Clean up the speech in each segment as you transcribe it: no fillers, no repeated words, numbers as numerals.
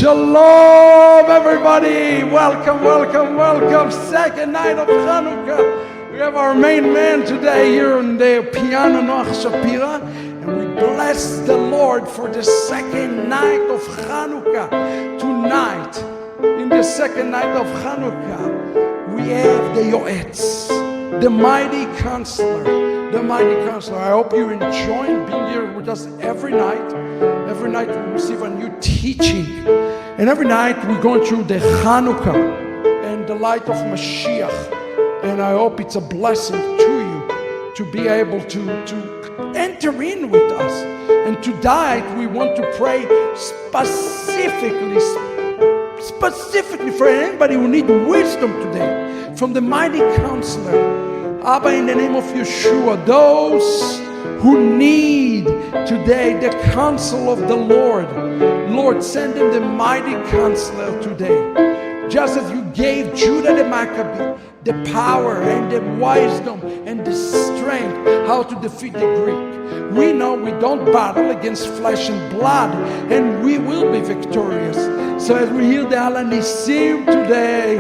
Shalom, everybody. Welcome, welcome, welcome. Second night of Hanukkah. We have our main man today here on the piano, Rabbi Shapira, and we bless the Lord for the second night of Hanukkah. Tonight, in the second night of Hanukkah, we have the Yoetz, the mighty counselor, the mighty counselor. I hope you're enjoying being here with us every night. Every night we receive a new teaching. And every night we're going through the Hanukkah and the Light of Mashiach. And I hope it's a blessing to you to be able to enter in with us. And tonight we want to pray specifically for anybody who needs wisdom today, from the mighty counselor. Abba, in the name of Yeshua, those who need today the counsel of the Lord, send them the mighty counselor today. Just as you gave Judah the Maccabee the power and the wisdom and the strength how to defeat the Greek. We know we don't battle against flesh and blood, and we will be victorious. So as we hear the Alanissim today,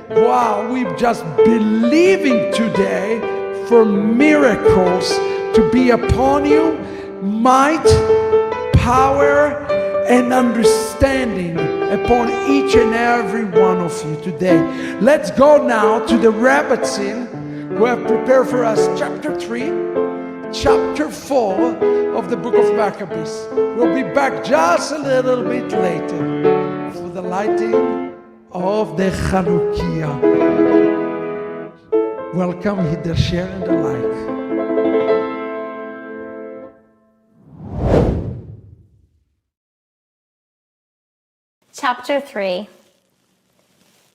wow, we're just believing today for miracles to be upon you, might, power, and understanding upon each and every one of you today. Let's go now to the Rebbetzin, who have prepared for us chapter 3, chapter 4 of the book of Maccabees. We'll be back just a little bit later for the lighting of the Hanukkiah. Welcome, hit the share and the like. Chapter 3.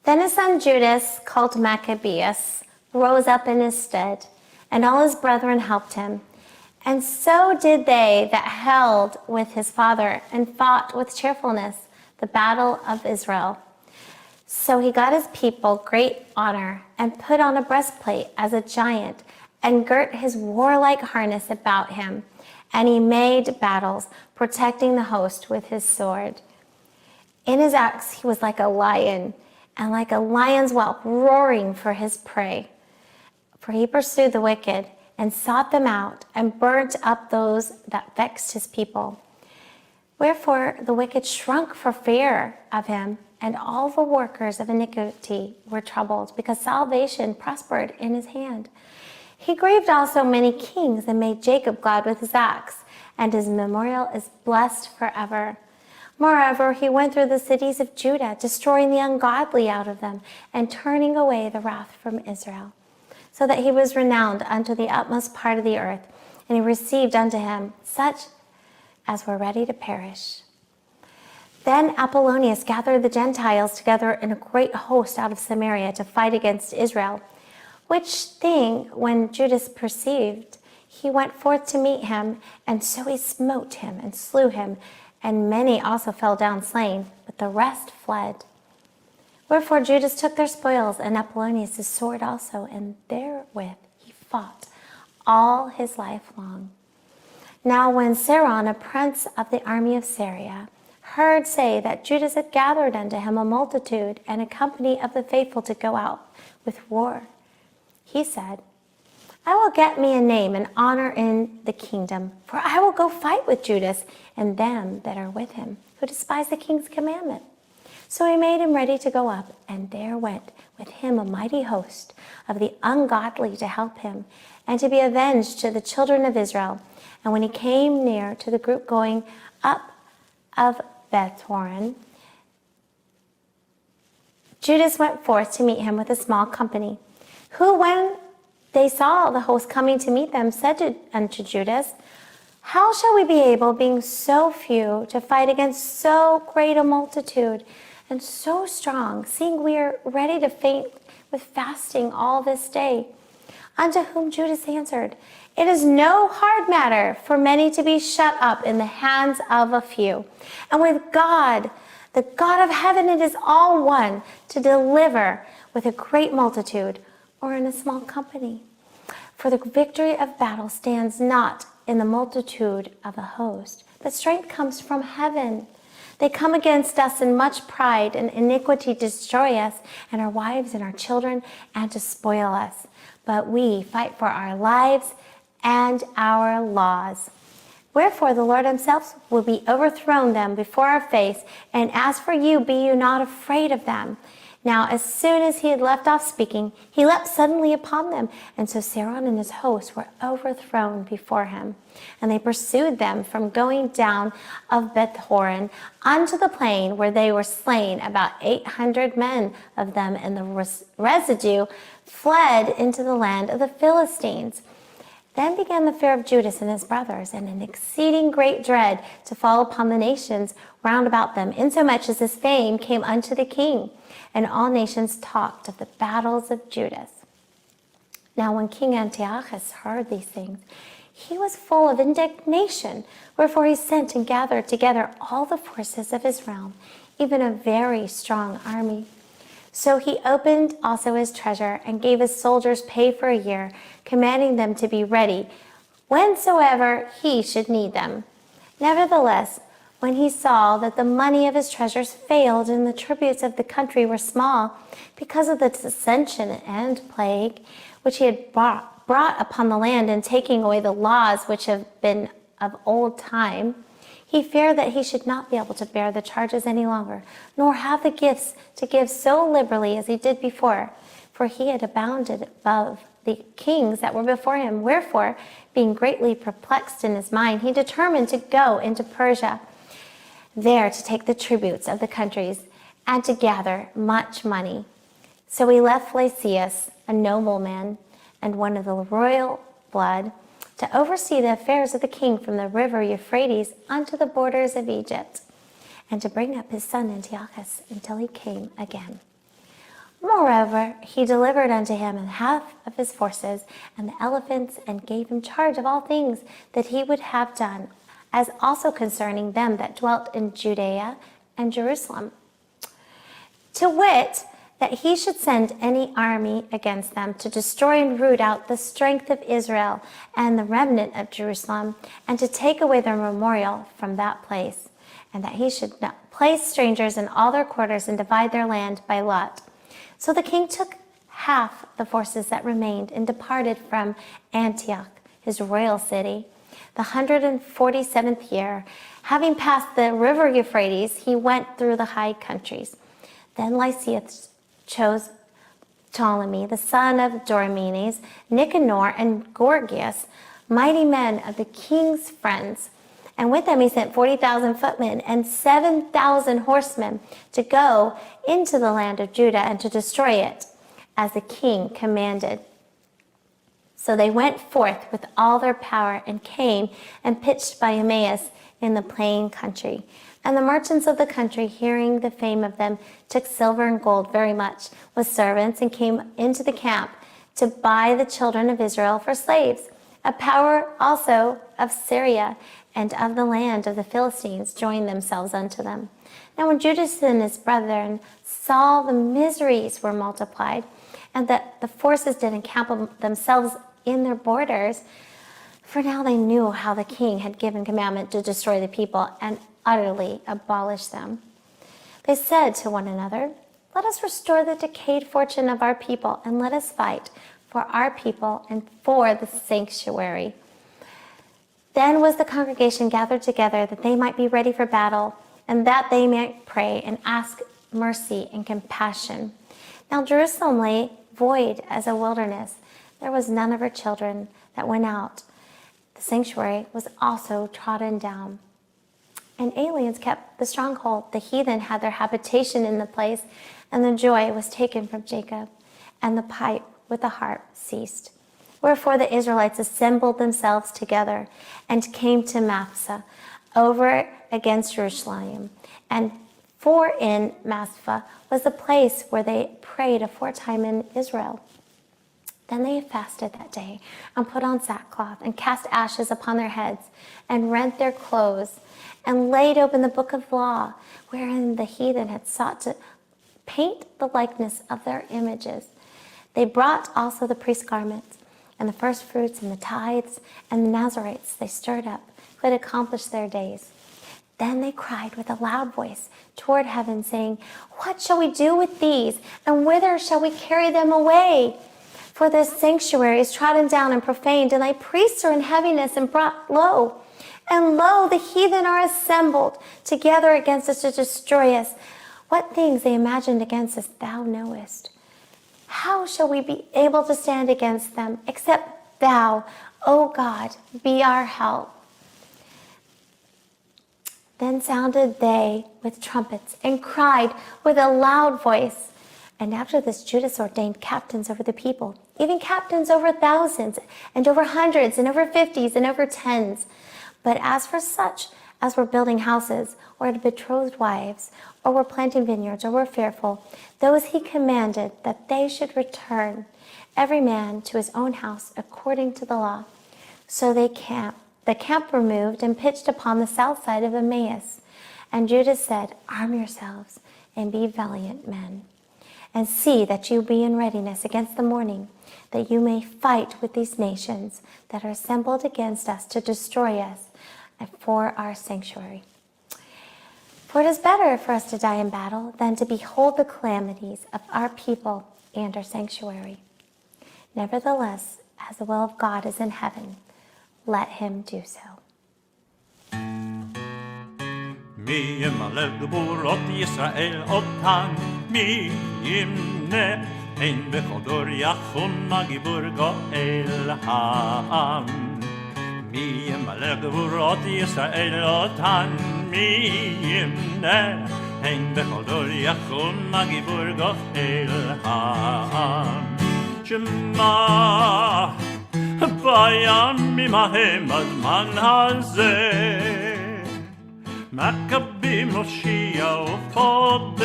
Then his son Judas, called Maccabees, rose up in his stead, and all his brethren helped him. And so did they that held with his father, and fought with cheerfulness the battle of Israel. So he got his people great honor, and put on a breastplate as a giant, and girt his warlike harness about him. And he made battles, protecting the host with his sword. In his acts he was like a lion, and like a lion's whelp roaring for his prey. For he pursued the wicked, and sought them out, and burnt up those that vexed his people. Wherefore the wicked shrunk for fear of him, and all the workers of iniquity were troubled, because salvation prospered in his hand. He grieved also many kings, and made Jacob glad with his acts, and his memorial is blessed forever. Moreover, he went through the cities of Judah, destroying the ungodly out of them, and turning away the wrath from Israel, so that he was renowned unto the utmost part of the earth, and he received unto him such as were ready to perish. Then Apollonius gathered the Gentiles together in a great host out of Samaria to fight against Israel, which thing when Judas perceived, he went forth to meet him, and so he smote him and slew him, and many also fell down slain, but the rest fled. Wherefore Judas took their spoils, and Apollonius his sword also, and therewith he fought all his life long. Now when Seron, a prince of the army of Syria, heard say that Judas had gathered unto him a multitude and a company of the faithful to go out with war, he said, I will get me a name and honor in the kingdom, for I will go fight with Judas and them that are with him, who despise the king's commandment. So he made him ready to go up, and there went with him a mighty host of the ungodly to help him, and to be avenged to the children of Israel. And when he came near to the group going up of Bethhoron, Judas went forth to meet him with a small company, who when they saw the host coming to meet them, said unto Judas, how shall we be able, being so few, to fight against so great a multitude, and so strong, seeing we are ready to faint with fasting all this day? Unto whom Judas answered, it is no hard matter for many to be shut up in the hands of a few. And with God, the God of heaven, it is all one to deliver with a great multitude, or in a small company. For the victory of battle stands not in the multitude of a host, but strength comes from heaven. They come against us in much pride and iniquity to destroy us and our wives and our children and to spoil us. But we fight for our lives and our laws. Wherefore the Lord himself will be overthrown them before our face, and as for you, be you not afraid of them. Now as soon as he had left off speaking, he leapt suddenly upon them, and so Sihon and his hosts were overthrown before him. And they pursued them from going down of Beth-horon unto the plain, where they were slain, about 800 men of them, and the residue fled into the land of the Philistines. Then began the fear of Judas and his brothers, and an exceeding great dread to fall upon the nations round about them, insomuch as his fame came unto the king, and all nations talked of the battles of Judas. Now when King Antiochus heard these things, he was full of indignation, wherefore he sent and gathered together all the forces of his realm, even a very strong army. So he opened also his treasure, and gave his soldiers pay for a year, commanding them to be ready whensoever he should need them. Nevertheless, when he saw that the money of his treasures failed, and the tributes of the country were small, because of the dissension and plague which he had brought upon the land, in taking away the laws which have been of old time, he feared that he should not be able to bear the charges any longer, nor have the gifts to give so liberally as he did before, for he had abounded above the kings that were before him. Wherefore, being greatly perplexed in his mind, he determined to go into Persia, there to take the tributes of the countries, and to gather much money. So he left Lysias, a nobleman, and one of the royal blood, to oversee the affairs of the king from the river Euphrates unto the borders of Egypt, and to bring up his son Antiochus until he came again. Moreover, he delivered unto him half of his forces and the elephants, and gave him charge of all things that he would have done, as also concerning them that dwelt in Judea and Jerusalem. To wit, that he should send any army against them to destroy and root out the strength of Israel and the remnant of Jerusalem, and to take away their memorial from that place, and that he should not place strangers in all their quarters, and divide their land by lot. So the king took half the forces that remained, and departed from Antioch, his royal city, the 147th year. Having passed the river Euphrates, he went through the high countries. Then Lysias chose Ptolemy, the son of Dormenes, Nicanor, and Gorgias, mighty men of the king's friends. And with them he sent 40,000 footmen and 7,000 horsemen to go into the land of Judah and to destroy it, as the king commanded. So they went forth with all their power, and came and pitched by Emmaus in the plain country. And the merchants of the country, hearing the fame of them, took silver and gold very much with servants, and came into the camp to buy the children of Israel for slaves. A power also of Syria and of the land of the Philistines joined themselves unto them. Now when Judas and his brethren saw the miseries were multiplied, and that the forces did encamp themselves in their borders, for now they knew how the king had given commandment to destroy the people and utterly abolish them, they said to one another, let us restore the decayed fortune of our people, and let us fight for our people and for the sanctuary. Then was the congregation gathered together, that they might be ready for battle, and that they might pray and ask mercy and compassion. Now Jerusalem lay void as a wilderness. There was none of her children that went out. The sanctuary was also trodden down, and aliens kept the stronghold. The heathen had their habitation in the place, and the joy was taken from Jacob, and the pipe with the harp ceased. Wherefore the Israelites assembled themselves together, and came to Maphsah, over against Jerusalem. And for in Maphsah was the place where they prayed aforetime in Israel. Then they fasted that day, and put on sackcloth, and cast ashes upon their heads, and rent their clothes, and laid open the book of law, wherein the heathen had sought to paint the likeness of their images. They brought also the priest's garments, and the first fruits, and the tithes, and the Nazarites they stirred up, who had accomplished their days. Then they cried with a loud voice toward heaven, saying, "What shall we do with these? And whither shall we carry them away? For this sanctuary is trodden down and profaned, and thy priests are in heaviness and brought low. And lo, the heathen are assembled together against us to destroy us. What things they imagined against us thou knowest. How shall we be able to stand against them, except thou, O God, be our help?" Then sounded they with trumpets and cried with a loud voice. And after this, Judas ordained captains over the people, even captains over thousands, and over hundreds, and over 50s, and over 10s. But as for such as were building houses, or had betrothed wives, or were planting vineyards, or were fearful, those he commanded that they should return, every man to his own house according to the law. So the camp were moved and pitched upon the south side of Emmaus. And Judas said, "Arm yourselves and be valiant men, and see that you be in readiness against the morning, that you may fight with these nations that are assembled against us to destroy us and for our sanctuary. For it is better for us to die in battle than to behold the calamities of our people and our sanctuary. Nevertheless, as the will of God is in heaven, let him do so." מי ימלא גבורות ישראל אותן, מי ימנה, אין בכל דור יחון הגיבור גואל העם. מי ימלא גבורות ישראל אותן, מי ימנה, אין בכל דור יחון הגיבור גואל העם. שמע בימים ההם הזמן הזה, Maccabees מושיע ופודה,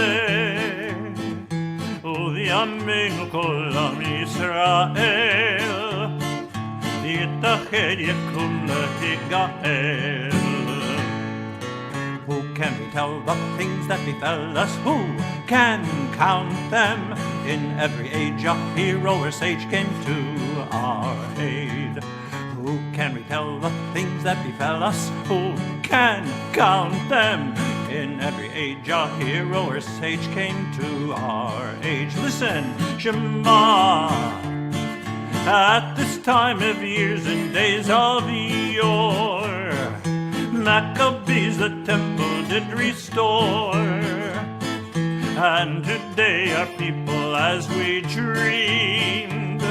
ובימינו כל עם ישראל, יתאחד יקום לתגאל. Who can tell the things that befell us? Who can count them? In every age a hero or sage came to our aid. Who can retell the things that befell us? Who can count them? In every age a hero or sage came to our age. Listen, Shema. At this time of years and days of yore, Maccabees the temple did restore. And today our people, as we dreamed,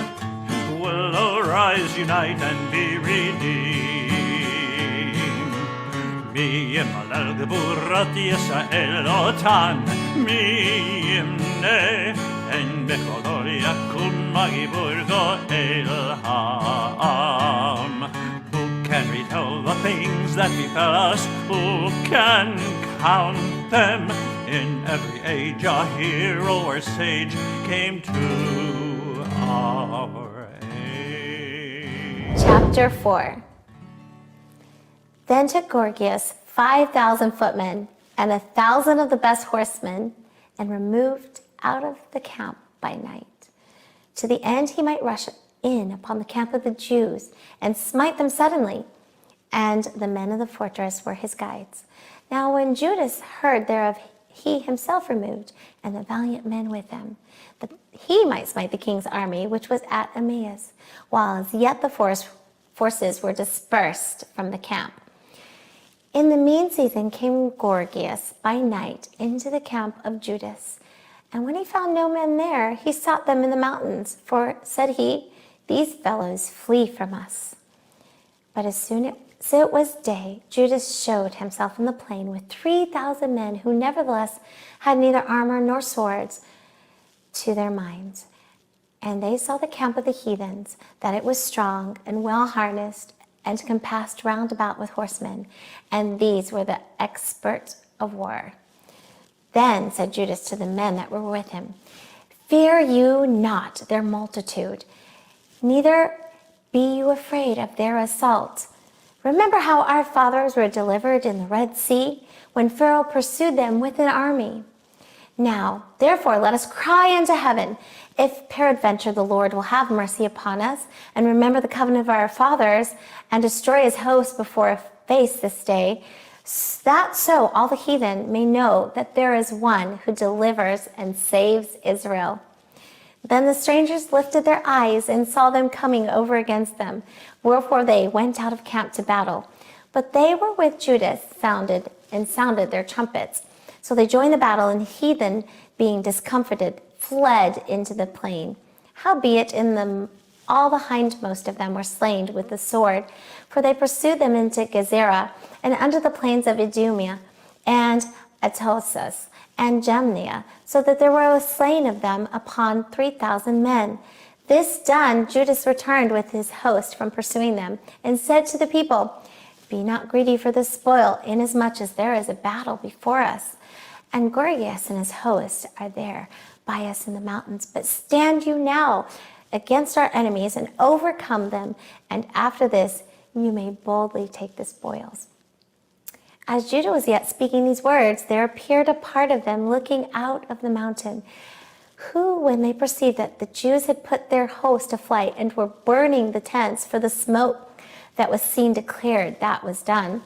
will arise, unite, and be redeemed. Mi yimlel geburat Yisrael otan, mi yimne, en bechol yakum magibur goel ha'am. Who can retell the things that befell us? Who can count them? In every age a hero or sage came to our aid. Chapter 4. Then took Gorgias 5,000 footmen and 1,000 of the best horsemen, and removed out of the camp by night, to the end he might rush in upon the camp of the Jews and smite them suddenly. And the men of the fortress were his guides. Now when Judas heard thereof, he himself removed, and the valiant men with him, that he might smite the king's army, which was at Emmaus, while as yet the forces were dispersed from the camp. In the mean season came Gorgias by night into the camp of Judas, and when he found no men there, he sought them in the mountains, for, said he, "These fellows flee from us." But as soon as it was day, Judas showed himself in the plain with 3,000 men, who nevertheless had neither armor nor swords to their minds. And they saw the camp of the heathens, that it was strong and well harnessed, and compassed round about with horsemen, and these were the experts of war. Then said Judas to the men that were with him, "Fear you not their multitude, neither be you afraid of their assault. Remember how our fathers were delivered in the Red Sea, when Pharaoh pursued them with an army. Now, therefore, let us cry unto heaven, if peradventure the Lord will have mercy upon us, and remember the covenant of our fathers, and destroy his host before our face this day, that so all the heathen may know that there is one who delivers and saves Israel. Then the strangers lifted their eyes and saw them coming over against them. Wherefore they went out of camp to battle. But they were with Judas, sounded their trumpets. So they joined the battle, and the heathen, being discomfited, fled into the plain. Howbeit all the hindmost of them were slain with the sword, for they pursued them into Gezerah, and unto the plains of Idumea, and Atosus, and Jamnia, so that there were slain of them upon 3,000 men. This done, Judas returned with his host from pursuing them, and said to the people, Be not greedy for the spoil, inasmuch as there is a battle before us. And Gorgias and his host are there by us in the mountains. But stand you now against our enemies, and overcome them, and after this you may boldly take the spoils. As Judah was yet speaking these words, there appeared a part of them looking out of the mountain, who, when they perceived that the Jews had put their host to flight, and were burning the tents, for the smoke that was seen declared that was done.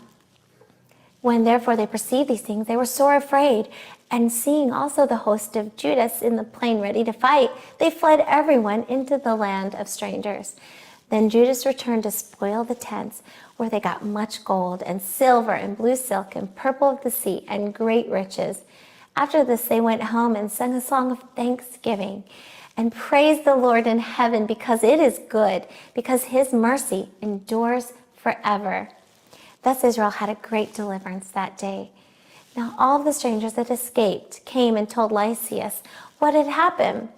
When therefore they perceived these things, they were sore afraid, and seeing also the host of Judas in the plain ready to fight, they fled everyone into the land of strangers. Then Judas returned to spoil the tents, where they got much gold, and silver, and blue silk, and purple of the sea, and great riches. After this they went home and sang a song of thanksgiving, and praised the Lord in heaven, because it is good, because his mercy endures forever. Thus Israel had a great deliverance that day. Now all the strangers that escaped came and told Lysias what had happened,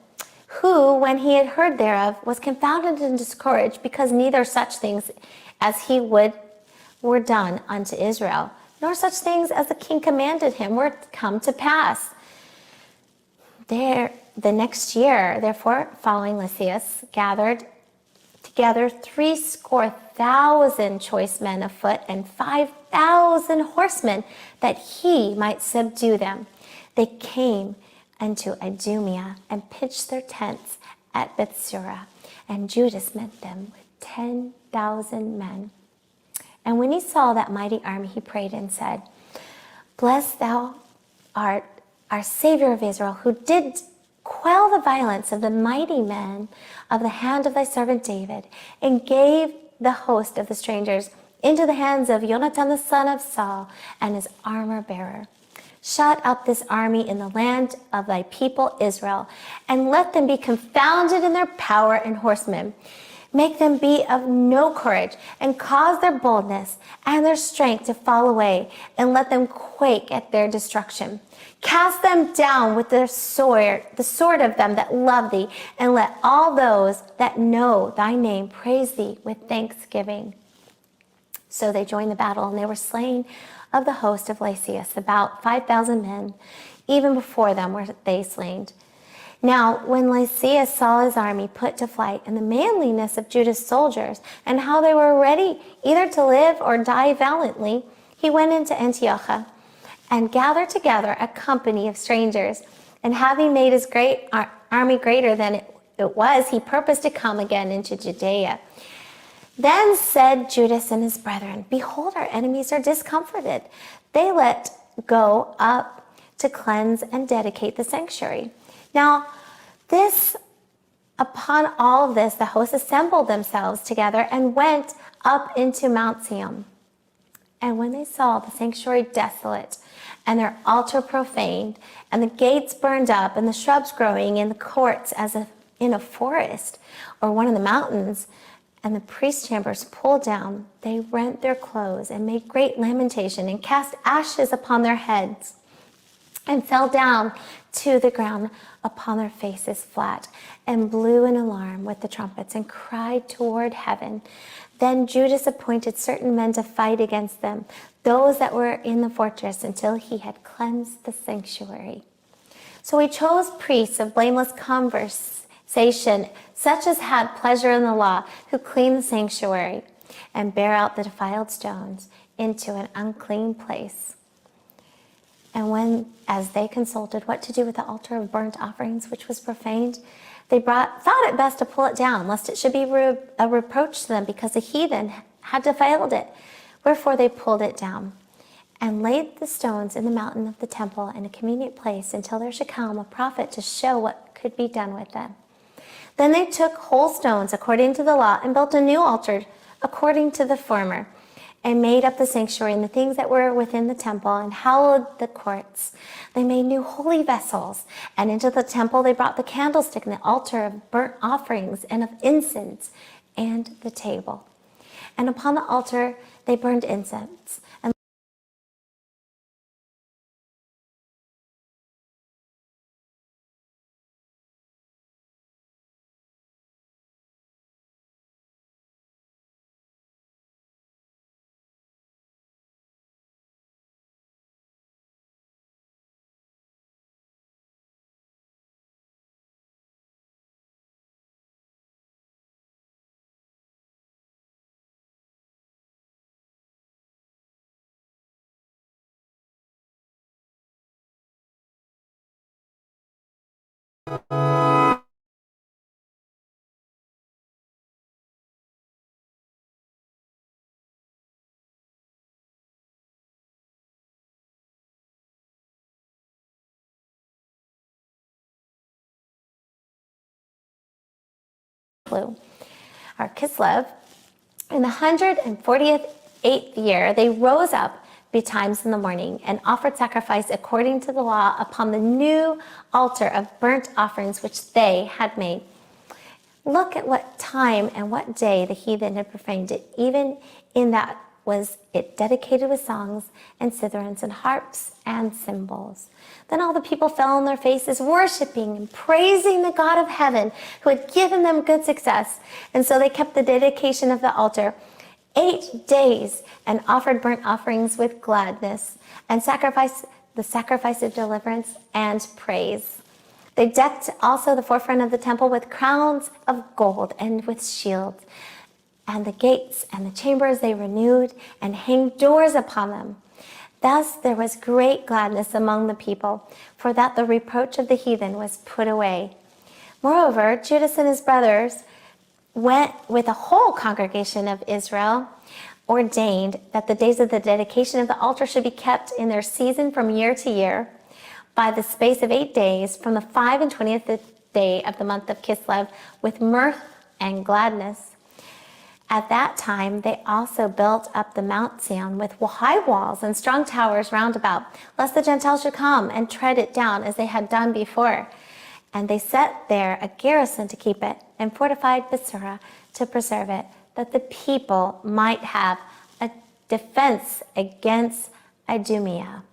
who, when he had heard thereof, was confounded and discouraged, because neither such things as he would were done unto Israel, nor such things as the king commanded him were come to pass. The next year, therefore, following Lysias, gathered together 70,000 choice men of foot, and 5,000 horsemen, that he might subdue them. They came unto Idumea, and pitched their tents at Bethsura, and Judas met them with 10,000 men. And when he saw that mighty army, he prayed and said, Blessed thou art our Savior of Israel, who did quell the violence of the mighty men of the hand of thy servant David, and gave the host of the strangers into the hands of Jonathan the son of Saul, and his armor bearer. Shut up this army in the land of thy people Israel, and let them be confounded in their power and horsemen. Make them be of no courage, and cause their boldness and their strength to fall away, and let them quake at their destruction. Cast them down with their sword, the sword of them that love thee, and let all those that know thy name praise thee with thanksgiving. So they joined the battle, and they were slain of the host of Lysias, about 5,000 men. Even before them were they slain. Now, when Lysias saw his army put to flight, and the manliness of Judah's soldiers, and how they were ready either to live or die valiantly, he went into Antioch, and gathered together a company of strangers. And having made his great army greater than it was, he purposed to come again into Judea. Then said Judas and his brethren, Behold, our enemies are discomforted. They let go up to cleanse and dedicate the sanctuary. Now, upon all of this, the hosts assembled themselves together and went up into Mount Sion. And when they saw the sanctuary desolate, and their altar profaned, and the gates burned up, and the shrubs growing in the courts as if in a forest or one of the mountains, and the priest chambers pulled down, they rent their clothes and made great lamentation, and cast ashes upon their heads, and fell down to the ground upon their faces flat, and blew an alarm with the trumpets, and cried toward heaven. Then Judas appointed certain men to fight against them, those that were in the fortress, until he had cleansed the sanctuary. So he chose priests of blameless conversation, such as had pleasure in the law, who cleaned the sanctuary, and bare out the defiled stones into an unclean place. And as they consulted what to do with the altar of burnt offerings, which was profaned, they thought it best to pull it down, lest it should be a reproach to them, because the heathen had defiled it. Wherefore they pulled it down. and laid the stones in the mountain of the temple in a convenient place until there should come a prophet to show what could be done with them. Then they took whole stones according to the law and built a new altar according to the former, and made up the sanctuary and the things that were within the temple, and hallowed the courts. They made new holy vessels, and into the temple they brought the candlestick and the altar of burnt offerings and of incense and the table. And upon the altar they burned incense. And or Kislev, in the 148th year, they rose up betimes in the morning and offered sacrifice according to the law upon the new altar of burnt offerings which they had made. Look at what time and what day the heathen had profaned it. Even in that was it dedicated with songs and citharans and harps and cymbals. Then all the people fell on their faces, worshiping and praising the God of heaven, who had given them good success. And so they kept the dedication of the altar 8 days and offered burnt offerings with gladness and the sacrifice of deliverance and praise. They decked also the forefront of the temple with crowns of gold and with shields. And the gates and the chambers they renewed and hanged doors upon them. Thus there was great gladness among the people, for that the reproach of the heathen was put away. Moreover, Judas and his brothers went with the whole congregation of Israel, ordained that the days of the dedication of the altar should be kept in their season from year to year, by the space of 8 days, from the 25th day of the month of Kislev, with mirth and gladness. At that time, they also built up the Mount Zion with high walls and strong towers round about, lest the Gentiles should come and tread it down as they had done before. And they set there a garrison to keep it, and fortified Tzur to preserve it, that the people might have a defense against Idumea.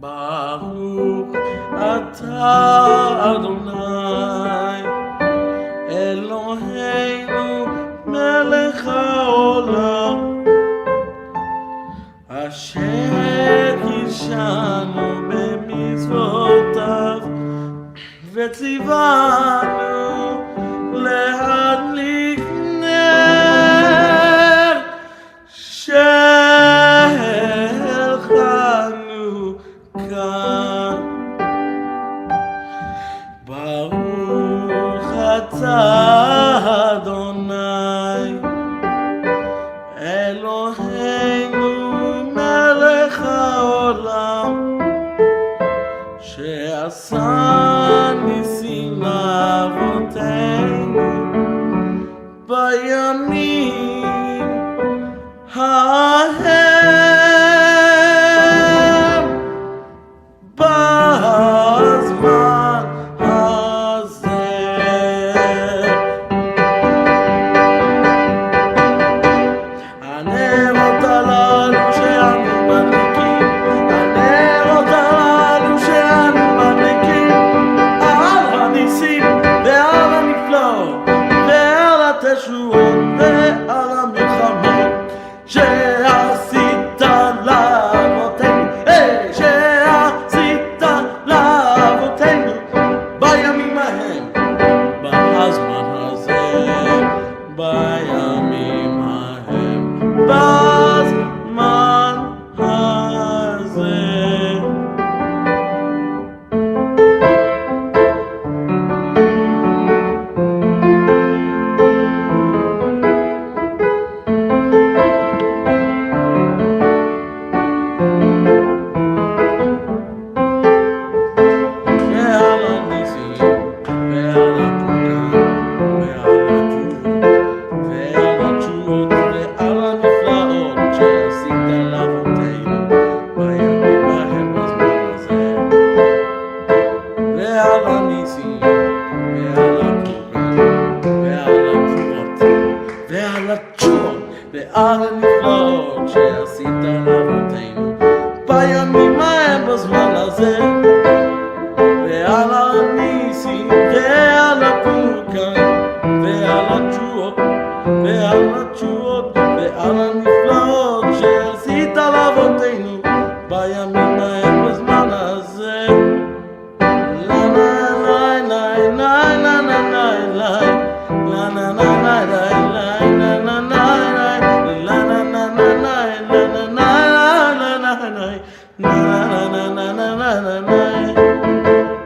Baruch atah Adonai Eloheinu melech haolam asher kishanu b'mitzvotav v'tzivanu להדליק נר של חנוכה. ברוך אתה אדוני אלוהינו מלך העולם שעשה ניסים לעבוד על אבותינו בימים ההם בזמן הזה, ועל הניסים ועל הפורקן ועל התשועות ועל הנפלאות שעשית לאבותינו בימים ההם בזמן הזה.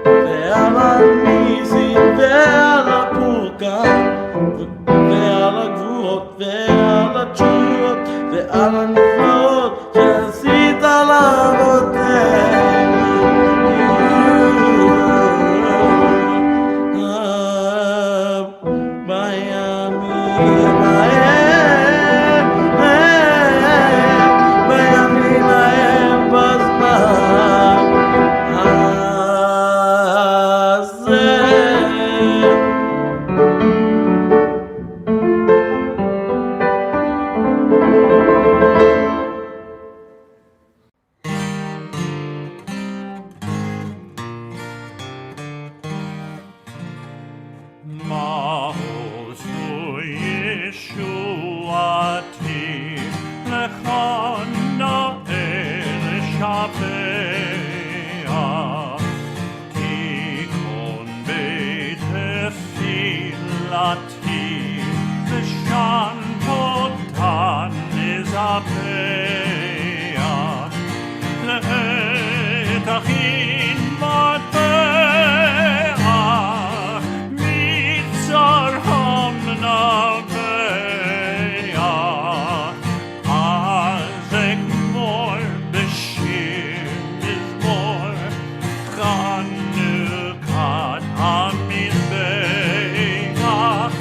ועל הניסים ועל הפורקן ועל הגבורות ועל התשועות ועל הנפלאות שעשית לאבותינו בימים ההם בזמן הזה. Maoz Yeshuati Hanukkiah Shapira Tikon Beit Tefilati V'shan Potan Nizapea Le'etachin Matpeah Mitzar Hamnapeah Azek Mor B'shir Mizmor Hanukkat HaMizbeach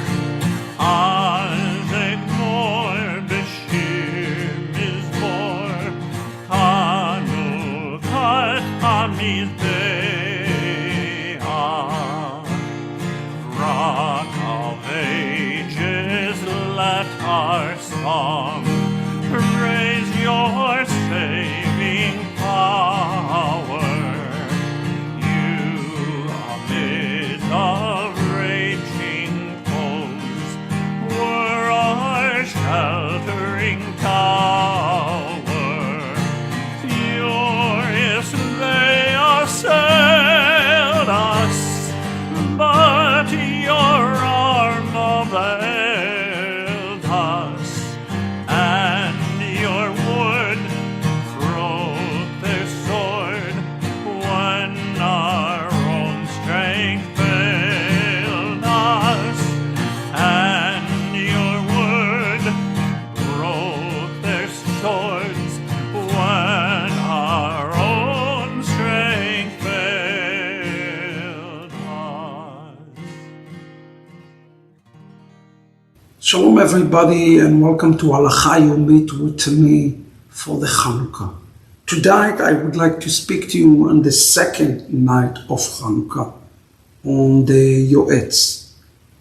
Azek Mor B'shir Mizmor Hanukkat HaMizbeach. Rock of ages, let our song praise your saving power. You amid the raging foes were our sheltering tower. Furious they assailed us, but your arm availed us, and your wood broke their sword when our own strength failed us, and your wood broke their swords when our own strength failed us. Shalom everybody and welcome to Halakha Yomit with me for the Hanukkah. Tonight I would like to speak to you on the second night of Hanukkah, on the Yoetz,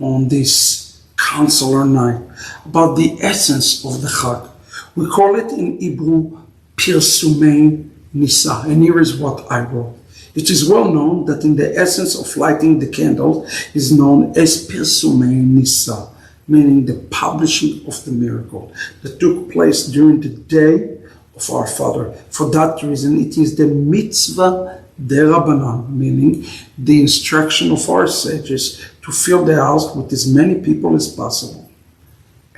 on this counselor night, about the essence of the Chag. We call it in Hebrew Pirsumei Nisa, and here is what I wrote. It is well known that in the essence of lighting the candle is known as Pirsumei Nisa, meaning the publishing of the miracle that took place during the day of our Father. For that reason, it is the mitzvah derabanan, meaning the instruction of our sages to fill the house with as many people as possible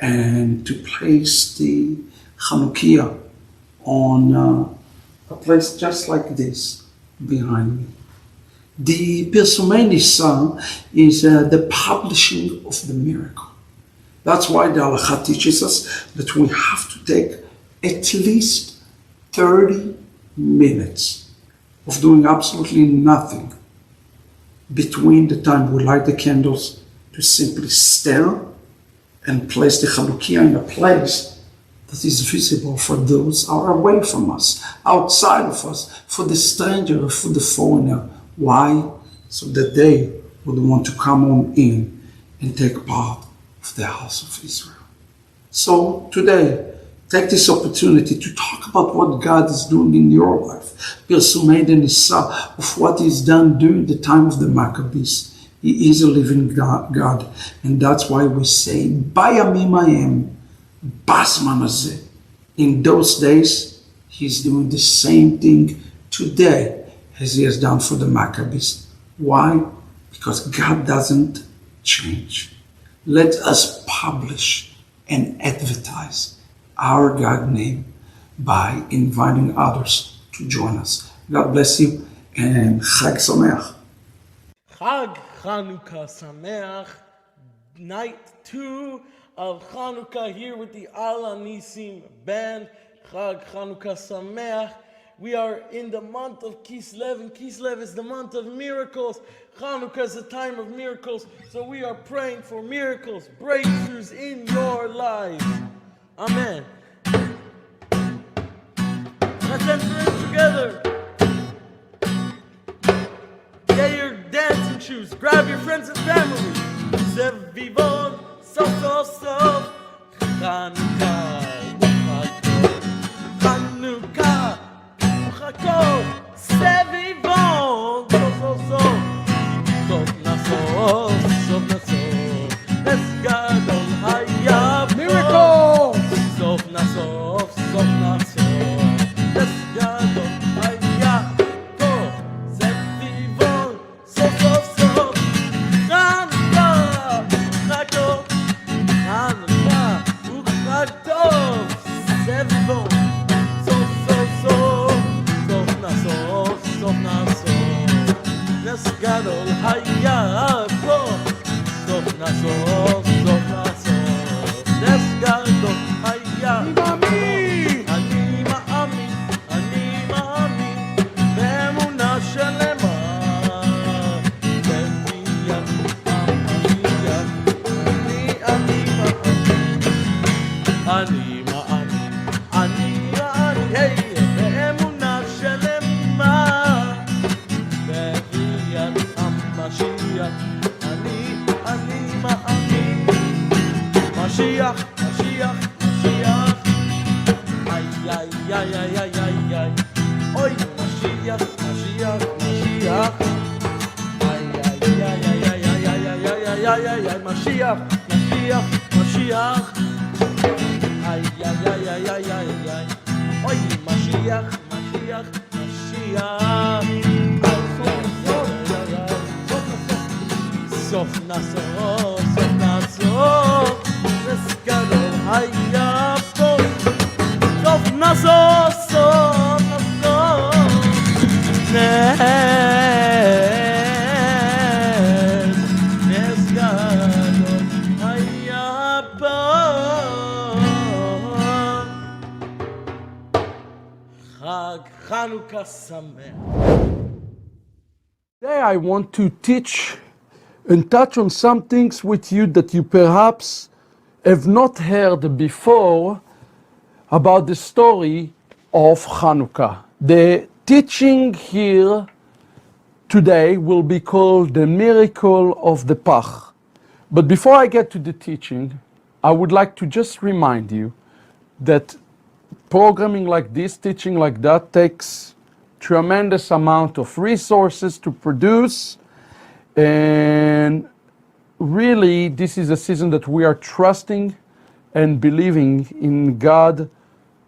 and to place the Hanukkiah on a place just like this behind me. The Pirsumei Nisa is the publishing of the miracle. That's why the Halakha teaches us that we have to take at least 30 minutes of doing absolutely nothing between the time we light the candles to simply stare and place the Hanukkiah in a place that is visible for those who are away from us, outside of us, for the stranger, for the foreigner. Why? So that they would want to come on in and take part of the house of Israel. So today, Take this opportunity to talk about what God is doing in your life. Pirsumei Nisa of what He's done during the time of the Maccabees. He is a living God. And that's why we say, Bayamim Hayem, Basman Hazeh. In those days, He's doing the same thing today as He has done for the Maccabees. Why? Because God doesn't change. Let us publish and advertise our God name by inviting others to join us. God bless you and Chag Sameach. Chag Hanukkah Sameach, night 2 of Hanukkah here with the Ala Nisim band. Chag Hanukkah Sameach. We are in the month of Kislev, and Kislev is the month of miracles. Hanukkah is a time of miracles, so we are praying for miracles, breakthroughs in your lives. Amen. Let's enter in together. Get your dancing shoes. Grab your friends and family. Sevivon, so. Hanukkah, Hanukkiah, Chakol, Sevivon, so. Sof naso. Esgadol hayab. Miracles! Sof naso. Esgadol hayab. Sevivon, so. Hanukkah, Chakol, Hanukkah, Uchatov, Sevivon, so. Sof naso. Esgadol hayab. Sof naso. Esgadol hayab. אני מאמין באמונה שלמה בביאת המשיח. אני מאמין באמונה שלמה בביאת המשיח. אני מאמין משיח. Ay. Oy, Mashiach. Ay. Mashiach. Ay. Oy, Mashiach. Sof naso. Esgadol hayab. Sof naso. Esgadol hayab. Chag Hanukkah Sameach. Today I want to teach and touch on some things with you that you perhaps have not heard before about the story of Hanukkah. The teaching here today will be called the miracle of the Pach. But before I get to the teaching, I would like to just remind you that programming like this, teaching like that, takes tremendous amount of resources to produce. And really, this is a season that we are trusting and believing in God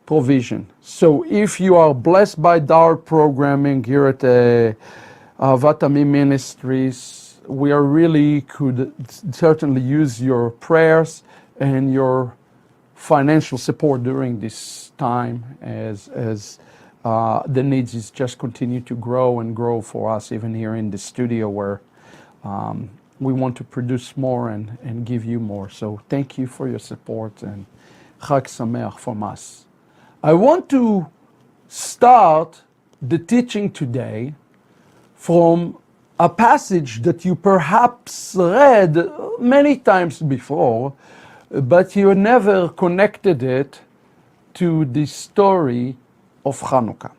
provision. So if you are blessed by our programming here at Ahavat Ammi Ministries, we are really could certainly use your prayers and your financial support during this time as the needs is just continue to grow and grow for us, even here in the studio where we want to produce more and give you more. So thank you for your support and Chag Sameach from us. I want to start the teaching today from a passage that you perhaps read many times before, but you never connected it to the story of Hanukkah.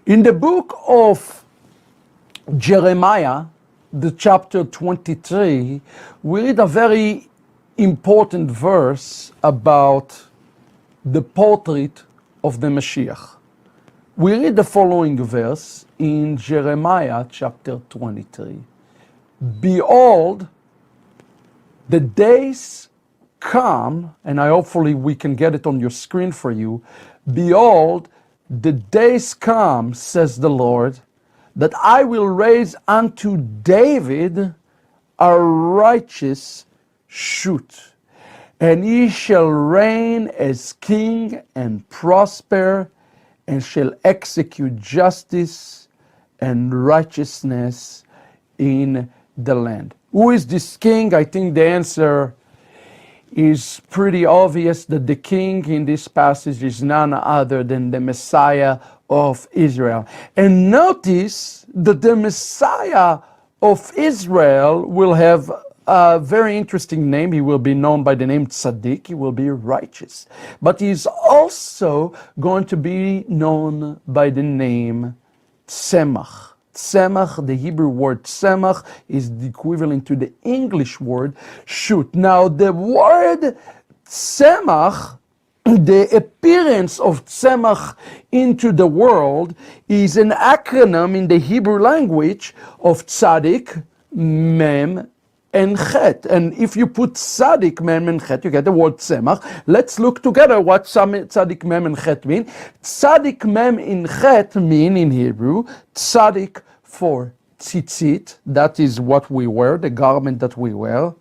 In the book of Jeremiah, the chapter 23, we read a very important verse about the portrait of the Mashiach. We read the following verse in Jeremiah chapter 23. Behold, the days come, and hopefully we can get it on your screen for you. Behold, the days come, says the Lord, that I will raise unto David a righteous shoot, and he shall reign as king and prosper, and shall execute justice and righteousness in the land. Who is this king? I think the answer is pretty obvious, that the king in this passage is none other than the Messiah of Israel. And notice that the Messiah of Israel will have a very interesting name. He will be known by the name Tzaddik. He will be righteous. But he is also going to be known by the name Tzemach. Tzemach, the Hebrew word tzemach, is the equivalent to the English word shoot. Now, the word tzemach, the appearance of tzemach into the world, is an acronym in the Hebrew language of tzaddik, mem, and chet. And if you put tzaddik, mem, and chet, you get the word tzemach. Let's look together what tzaddik, mem, and chet mean. Tzaddik, mem, and chet mean in Hebrew, tzaddik for tzitzit, that is what we wear, the garment that we wear.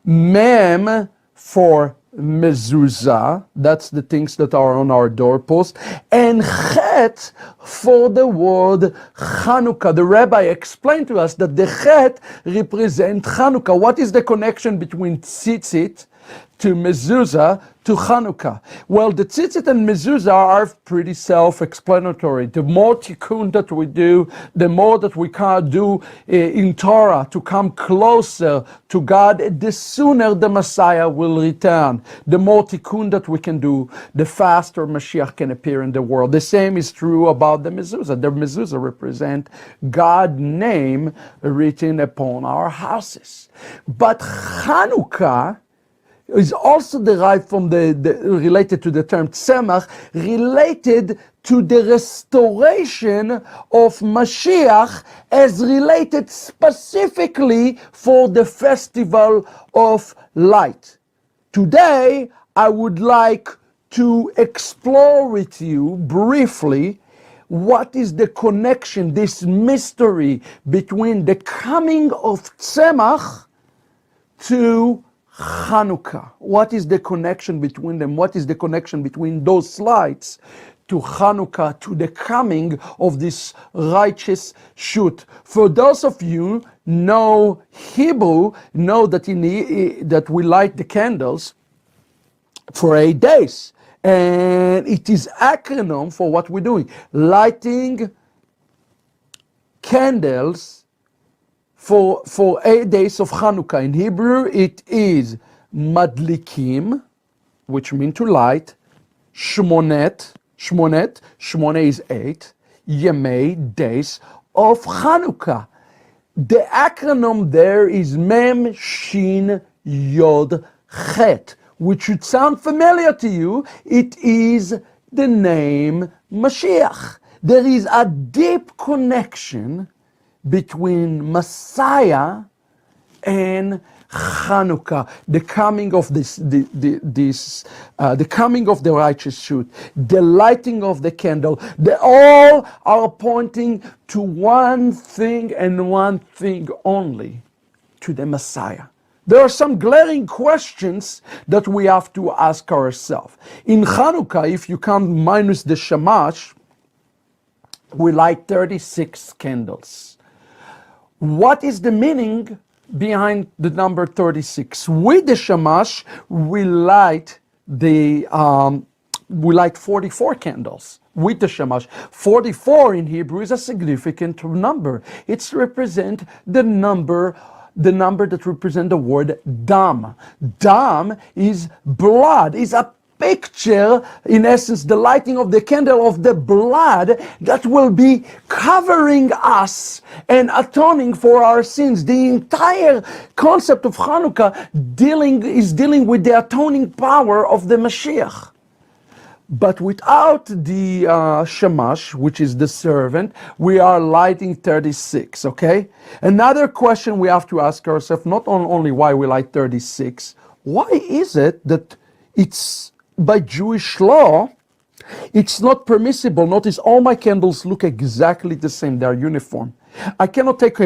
Mem for mezuzah, that's the things that are on our doorpost. And chet for the word Hanukkah. The rabbi explained to us that the chet represents Hanukkah. What is the connection between tzitzit to mezuzah to Hanukkah? Well, the tzitzit and mezuzah are pretty self-explanatory. The more tikkun that we do, the more that we can do in Torah to come closer to God, the sooner the Messiah will return. The more tikkun that we can do, the faster Mashiach can appear in the world. The same is true about the mezuzah. The mezuzah represent God's name written upon our houses. But Hanukkah is also derived from related to the term tzemach, related to the restoration of Mashiach, as related specifically for the festival of light. Today, I would like to explore with you briefly what is the connection, this mystery between the coming of tzemach to Hanukkah. What is the connection between them? What is the connection between those lights to Hanukkah, to the coming of this righteous shoot? For those of you know Hebrew, know that that we light the candles for 8 days, and it is acronym for what we're doing, lighting candles for 8 days of Hanukkah. In Hebrew, it is madlikim, which means to light, shmonet is 8, yemei, days of Hanukkah. The acronym there is mem, shin, yod, chet, which should sound familiar to you. It is the name Mashiach. There is a deep connection between Messiah and Hanukkah, the coming of the coming of the righteous shoot, the lighting of the candle. They all are pointing to one thing and one thing only, to the Messiah. There are some glaring questions that we have to ask ourselves. In Hanukkah, if you count minus the shamash, we light 36 candles. What is the meaning behind the number 36? With the shamash, we light 44 candles. With the shamash, 44 in Hebrew is a significant number. It's represent the number that represents the word dam. Dam is blood, is a picture, in essence, the lighting of the candle of the blood that will be covering us and atoning for our sins. The entire concept of Hanukkah is dealing with the atoning power of the Mashiach. But without the shamash, which is the servant, we are lighting 36, okay? Another question we have to ask ourselves, not only why we light 36, why is it that it's by Jewish law, it's not permissible? Notice all my candles look exactly the same, they are uniform. I cannot take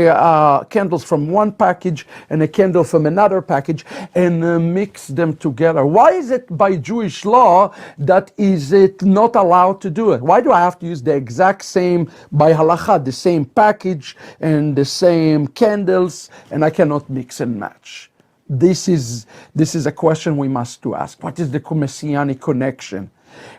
candles from one package and a candle from another package and mix them together. Why is it by Jewish law that is it not allowed to do it? Why do I have to use the exact same, by halacha, the same package and the same candles, and I cannot mix and match? This is a question we must ask. What is the messianic connection?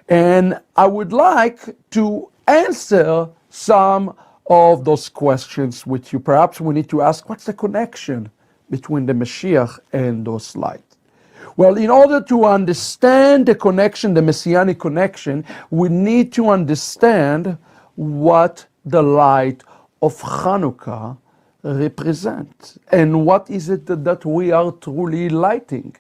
And I would like to answer some of those questions with you. Perhaps we need to ask, what's the connection between the Mashiach and those lights? Well, in order to understand the connection, the messianic connection, we need to understand what the light of Hanukkah represents and what is it that we are truly lighting.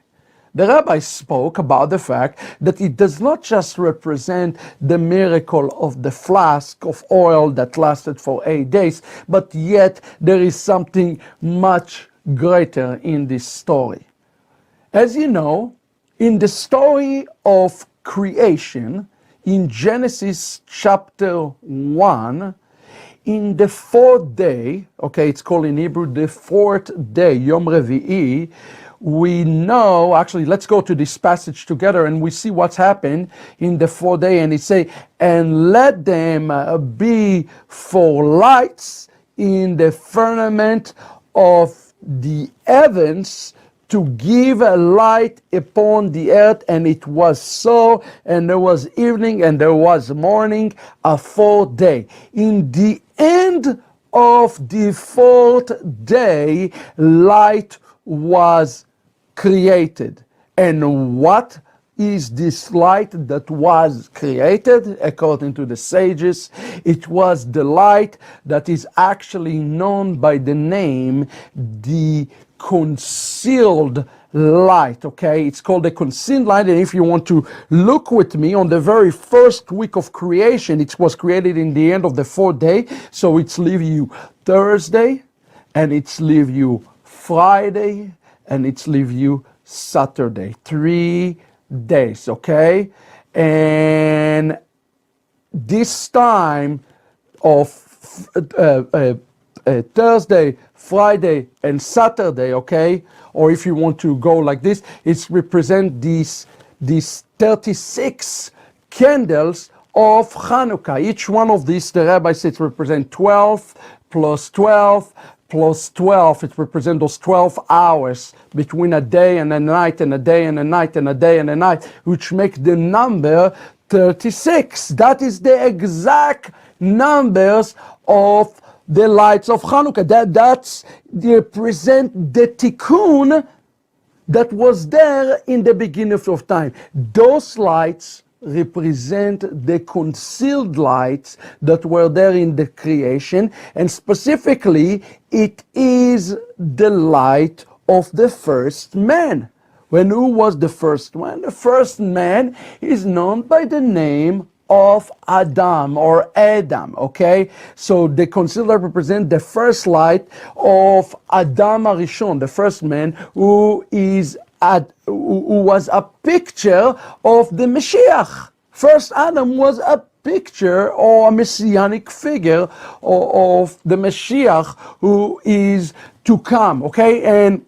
The rabbi spoke about the fact that it does not just represent the miracle of the flask of oil that lasted for 8 days, but yet there is something much greater in this story. As you know, in the story of creation, in Genesis chapter 1, in the fourth day, okay, it's called in Hebrew the fourth day, Yom Revi'i, we know, actually, let's go to this passage together and we see what's happened in the fourth day. And it say, and let them be for lights in the firmament of the heavens to give a light upon the earth. And it was so, and there was evening and there was morning, a fourth day. In the end of the fourth day, light was created. And what is this light that was created? According to the sages, it was the light that is actually known by the name the concealed light, okay? It's called the concealed light, and if you want to look with me on the very first week of creation, it was created in the end of the fourth day, so it's leave you Thursday, and it's leave you Friday, and it's leave you Saturday. 3 days, okay? And this time of Thursday, Friday, and Saturday, okay? Or if you want to go like this, it's represent these 36 candles of Hanukkah. Each one of these, the rabbi says, represent 12 plus 12 plus 12, it represents those 12 hours between a day and a night and a day and a night and a day and a night, which makes the number 36. That is the exact numbers of the lights of Hanukkah. That's represent the tikkun that was there in the beginning of time. Those lights represent the concealed lights that were there in the creation, and specifically it is the light of the first man. When who was the first man? The first man is known by the name of Adam or Adam, okay? So the concealed light represents the first light of Adam Arishon, the first man, who was a picture of the Mashiach. First Adam was a picture or a messianic figure of the Mashiach who is to come, okay? And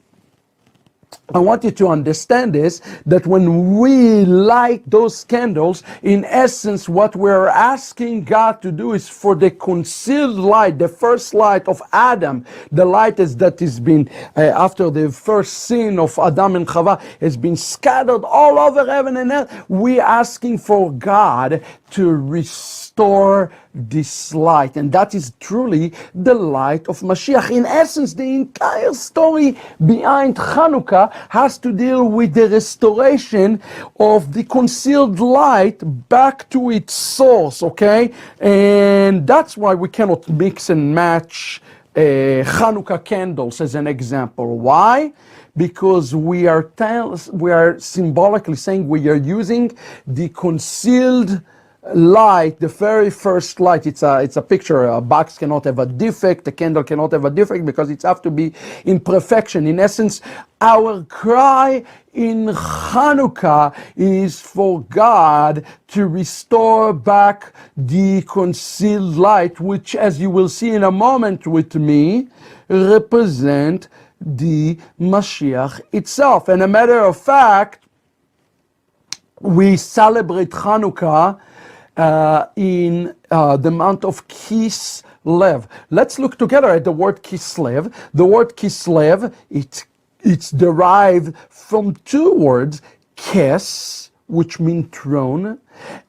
I want you to understand this, that when we light those candles, in essence, what we're asking God to do is for the concealed light, the first light of Adam, the light that has been, after the first sin of Adam and Chava, has been scattered all over heaven and earth. We're asking for God to restore this light, and that is truly the light of Mashiach. In essence, the entire story behind Hanukkah has to deal with the restoration of the concealed light back to its source, okay? And that's why we cannot mix and match Hanukkah candles as an example. Why? because we are symbolically saying we are using the concealed light, the very first light. It's a picture. A box cannot have a defect, a candle cannot have a defect, because it has to be in perfection. In essence, our cry in Hanukkah is for God to restore back the concealed light, which, as you will see in a moment with me, represent the Mashiach itself. And a matter of fact, we celebrate Hanukkah in the month of Kislev. Let's look together at the word Kislev. The word Kislev, it's derived from two words, kes, which mean throne,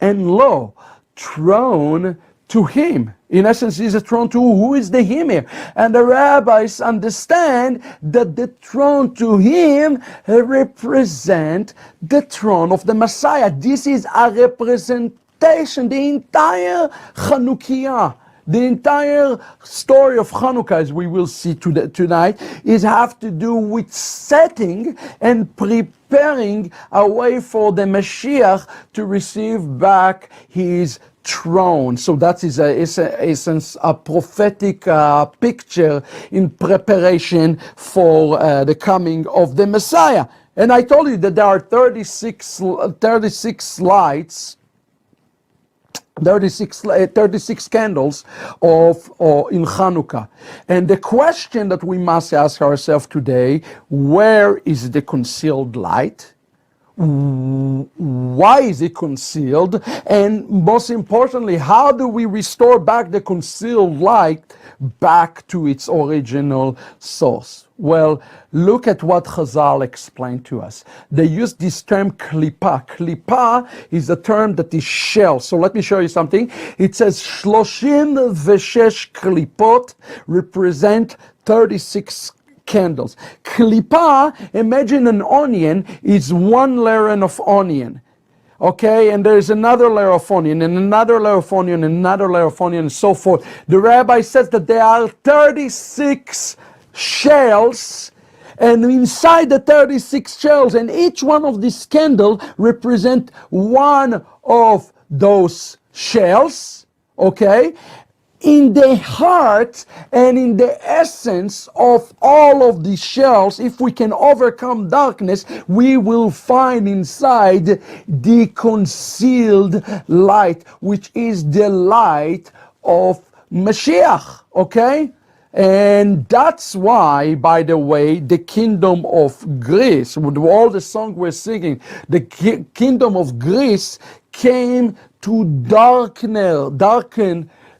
and lo, throne to him. In essence, is a throne to who is the him here? And the rabbis understand that the throne to him represent the throne of the Messiah. This is a representation, the entire Hanukkiah. The entire story of Hanukkah, as we will see tonight, have to do with setting and preparing a way for the Mashiach to receive back his throne. So that is essence, a prophetic picture in preparation for the coming of the Messiah. And I told you that there are 36 lights, 36 candles in Hanukkah. And the question that we must ask ourselves today, where is the concealed light? Why is it concealed? And most importantly, how do we restore back the concealed light back to its original source? Well, look at what Chazal explained to us. They use this term klipa. Klipa is a term that is shell. So let me show you something. It says 36 klipot represent 36 candles. Klipa, imagine an onion is one layer of onion. Okay, and there's another layer of onion, and another layer of onion, and another layer of onion, and so forth. The rabbi says that there are 36 shells, and inside the 36 shells, and each one of these candles represent one of those shells, okay? In the heart and in the essence of all of these shells, if we can overcome darkness, we will find inside the concealed light, which is the light of Mashiach, okay? And that's why, by the way, the kingdom of Greece, with all the song we're singing, the kingdom of Greece came to darken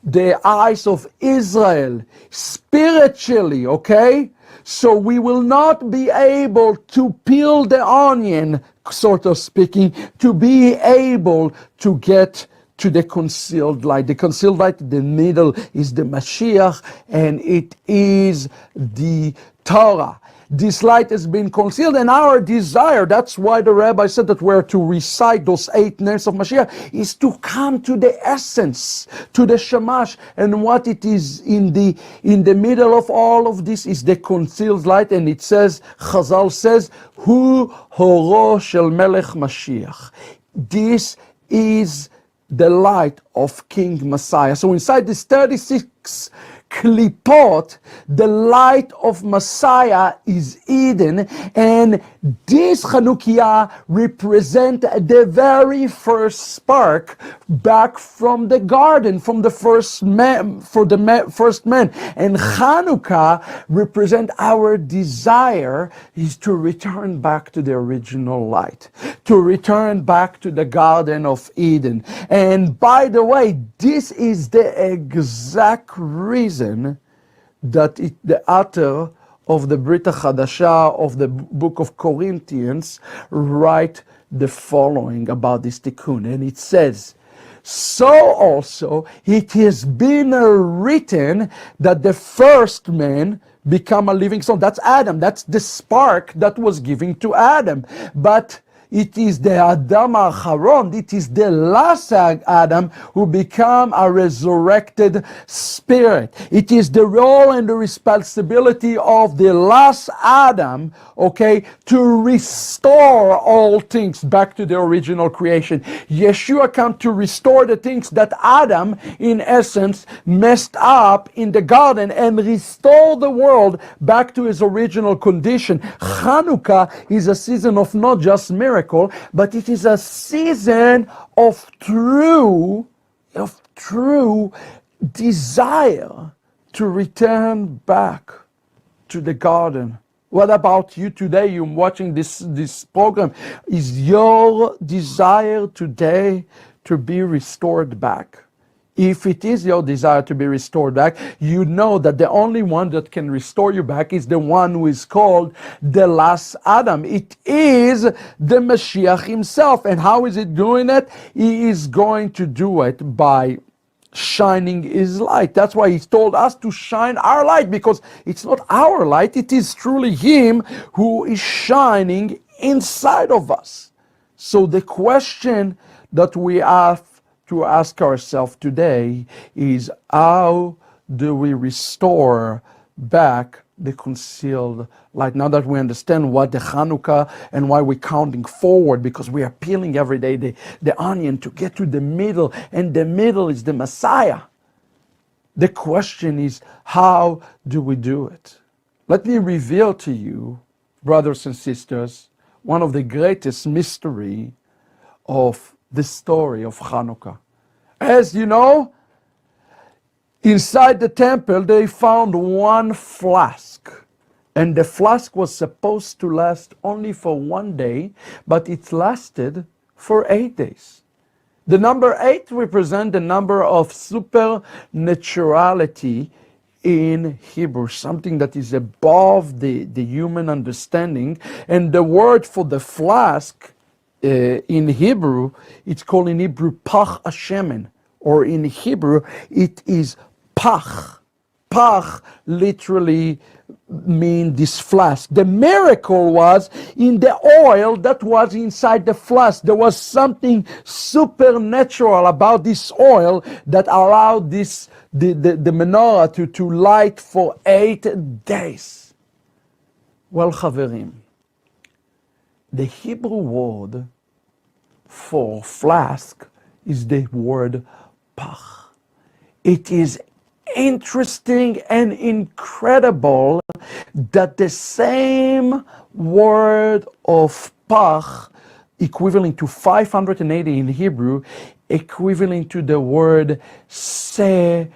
the eyes of Israel spiritually, okay? So we will not be able to peel the onion, sort of speaking, to be able to get to the concealed light. The concealed light in the middle is the Mashiach, and it is the Torah. This light has been concealed, and our desire, that's why the rabbi said that we're to recite those 8 names of Mashiach, is to come to the essence, to the Shamash, and what it is in the middle of all of this is the concealed light. And it says, Chazal says, Hu horo shel melech Mashiach. This is the light of King Messiah. So inside this 36 klipot, the light of Messiah is hidden, and this Hanukkiah represent the very first spark back from the garden, from the first man, first man. And Hanukkah represent our desire is to return back to the original light, to return back to the Garden of Eden. And by the way, this is the exact reason that the author of the Brit Chadasha of the book of Corinthians write the following about this tikkun. And it says, so also it has been written that the first man become a living soul. That's Adam. That's the spark that was given to Adam. But it is the Adam Acharon, it is the last Adam who become a resurrected spirit. It is the role and the responsibility of the last Adam, okay, to restore all things back to the original creation. Yeshua come to restore the things that Adam, in essence, messed up in the garden and restore the world back to his original condition. Hanukkah is a season of not just miracle, but it is a season of true desire to return back to the garden. What about you today? You're watching this program. Is your desire today to be restored back? If it is your desire to be restored back, you know that the only one that can restore you back is the one who is called the last Adam. It is the Mashiach himself. And how is it doing it? He is going to do it by shining his light. That's why he told us to shine our light, because it's not our light, it is truly him who is shining inside of us. So the question that we have to ask ourselves today is, how do we restore back the concealed light? Now that we understand what the Hanukkah and why we're counting forward, because we are peeling every day the onion to get to the middle, and the middle is the Messiah. The question is, how do we do it? Let me reveal to you, brothers and sisters, one of the greatest mystery of the story of Hanukkah. As you know, inside the temple they found one flask, and the flask was supposed to last only for 1 day, but it lasted for 8 days. The number 8 represents the number of supernaturality in Hebrew, something that is above the human understanding. And the word for the flask in Hebrew, it's called in Hebrew pach hashemen, or in Hebrew it is pach. Pach literally means this flask. The miracle was in the oil that was inside the flask. There was something supernatural about this oil that allowed the menorah to light for 8 days. Well, Chaverim, the Hebrew word for flask is the word pach. It is interesting and incredible that the same word of pach, equivalent to 580 in Hebrew, equivalent to the word seir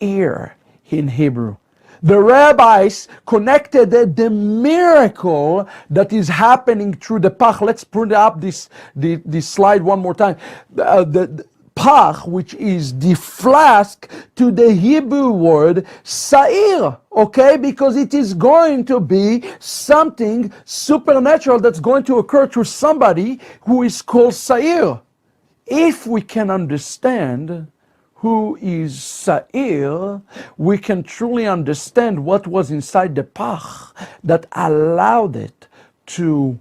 in Hebrew. The rabbis connected the miracle that is happening through the pach. Let's put up this slide one more time. The pach, which is the flask, to the Hebrew word shiur, okay? Because it is going to be something supernatural that's going to occur to somebody who is called shiur. If we can understand who is shiur, we can truly understand what was inside the pach that allowed it to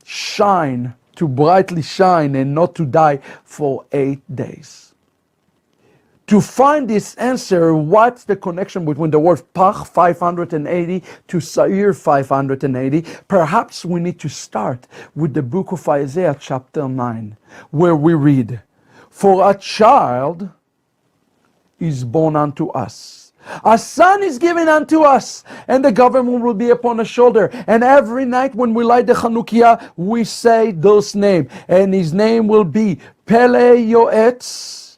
shine, to brightly shine, and not to die for 8 days. To find this answer, what's the connection between the word pach 580 to shiur 580? Perhaps we need to start with the book of Isaiah chapter 9, where we read, "For a child is born unto us. A son is given unto us, and the government will be upon his shoulder." And every night when we light the Hanukkiah, we say those names. And his name will be Pele Yoetz,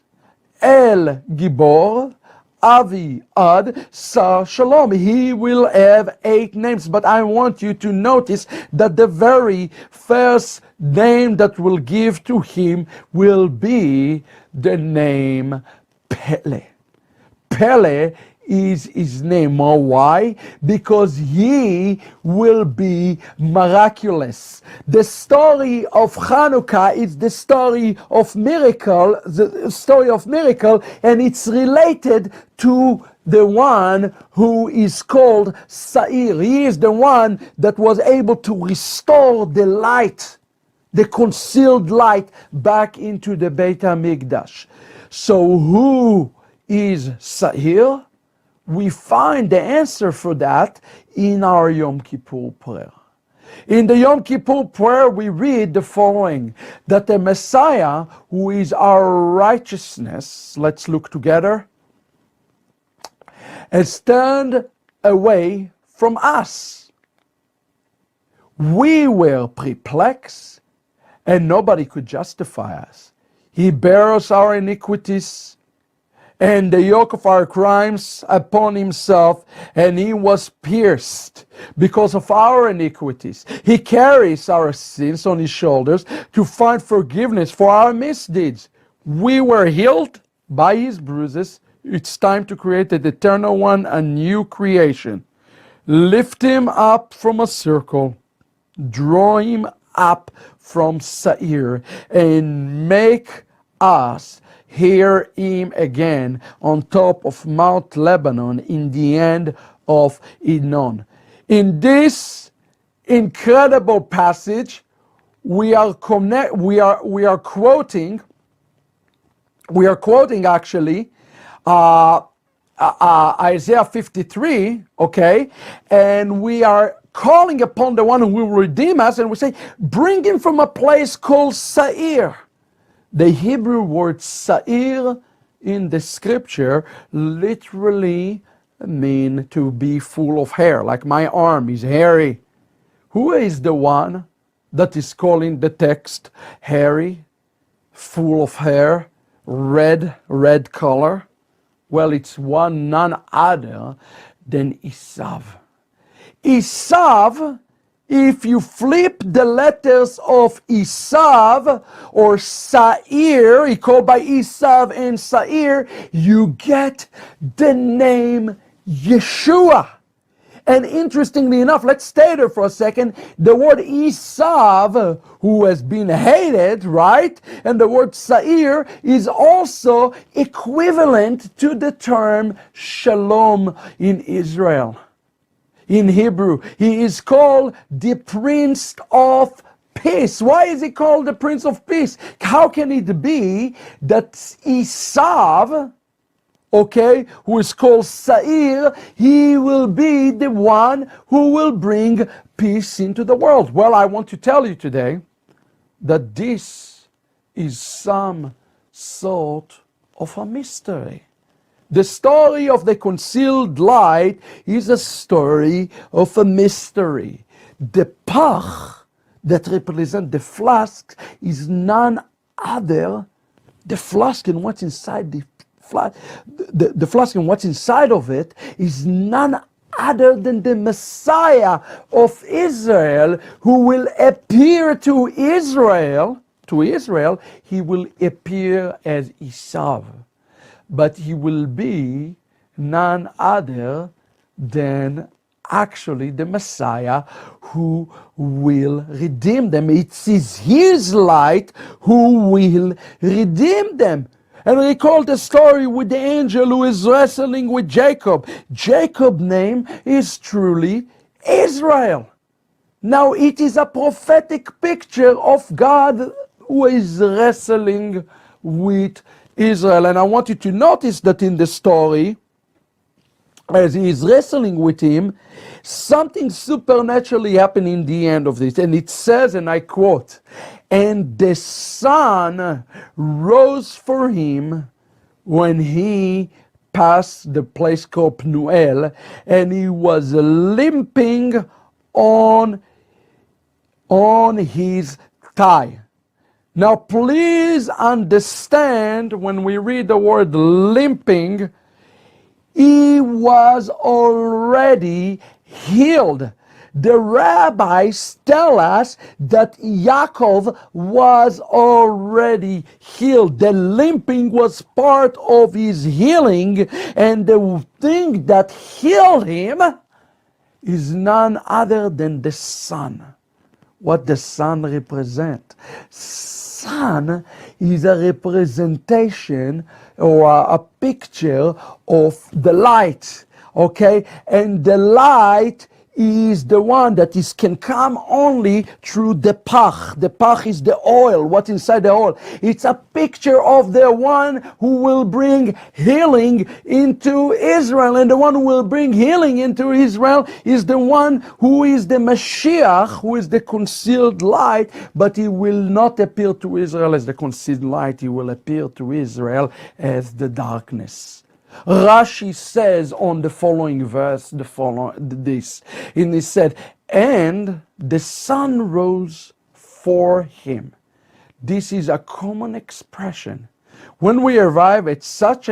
El Gibor, Avi Ad, Sar Shalom. He will have 8 names. But I want you to notice that the very first name that we'll give to him will be the name Pele. Pele is his name. Why? Because he will be miraculous. The story of Hanukkah is the story of miracle, and it's related to the one who is called shiur. He is the one that was able to restore the light the concealed light back into the Beit HaMikdash. So who is Sa'ir? We find the answer for that in our Yom Kippur prayer. In the Yom Kippur prayer, we read the following, that the Messiah, who is our righteousness, let's look together, has turned away from us. We were perplexed, and nobody could justify us. He bears our iniquities and the yoke of our crimes upon himself, and he was pierced because of our iniquities. He carries our sins on his shoulders to find forgiveness for our misdeeds. We were healed by his bruises. It's time to create the eternal one, a new creation. Lift him up from a circle, draw him up from Sa'ir, and make us hear him again on top of Mount Lebanon in the end of Inon. In this incredible passage, we are quoting actually Isaiah 53, okay, and we are calling upon the one who will redeem us, and we say, bring him from a place called Sa'ir. The Hebrew word Sa'ir in the scripture literally mean to be full of hair, like my arm is hairy. Who is the one that is calling the text hairy, full of hair, red color? Well, it's none other than Esav. Esav, if you flip the letters of Esav or Sa'ir, he called by Esav and Sa'ir, you get the name Yeshua. And interestingly enough, let's stay there for a second. The word Esav, who has been hated, right? And the word Sa'ir is also equivalent to the term Shalom in Israel. In Hebrew, he is called the Prince of Peace. Why is he called the Prince of Peace? How can it be that Esav, okay, who is called Sa'ir, he will be the one who will bring peace into the world? Well, I want to tell you today that this is some sort of a mystery. The story of the concealed light is a story of a mystery. The pach that represents the flask is none other, the flask and what's inside the flask and what's inside of it is none other than the Messiah of Israel, who will appear to Israel. He will appear as Esav, but he will be none other than actually the Messiah who will redeem them. It is his light who will redeem them. And recall the story with the angel who is wrestling with Jacob. Jacob's name is truly Israel. Now it is a prophetic picture of God who is wrestling with Israel. And I want you to notice that in the story, as he is wrestling with him, something supernaturally happened in the end of this. And it says, and I quote, "And the sun rose for him when he passed the place called Pnuel, and he was limping on his thigh." Now please understand, when we read the word limping, he was already healed. The rabbis tell us that Yaakov was already healed. The limping was part of his healing, and the thing that healed him is none other than the sun. What the sun represents? Sun is a representation or a picture of the light, okay? And the light is the one that can come only through the pach. The pach is the oil, what's inside the oil. It's a picture of the one who will bring healing into Israel. And the one who will bring healing into Israel is the one who is the Mashiach, who is the concealed light, but he will not appear to Israel as the concealed light. He will appear to Israel as the darkness. Rashi says on the following verse, this, and he said, and the sun rose for him. This is a common expression. When we arrive at such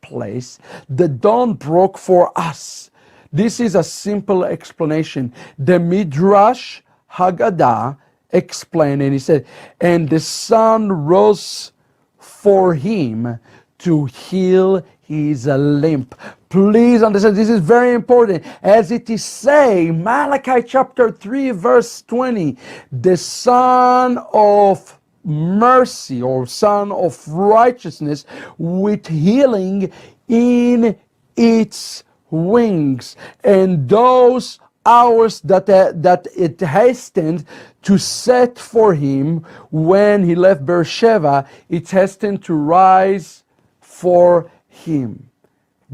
place, the dawn broke for us. This is a simple explanation. The Midrash Haggadah explained, and he said, and the sun rose for him to heal his limp. Please understand, this is very important. As it is saying, Malachi chapter 3 verse 20, the Son of mercy or Son of righteousness with healing in its wings. And those hours that it hastened to set for him when he left Beersheba, it hastened to rise for him.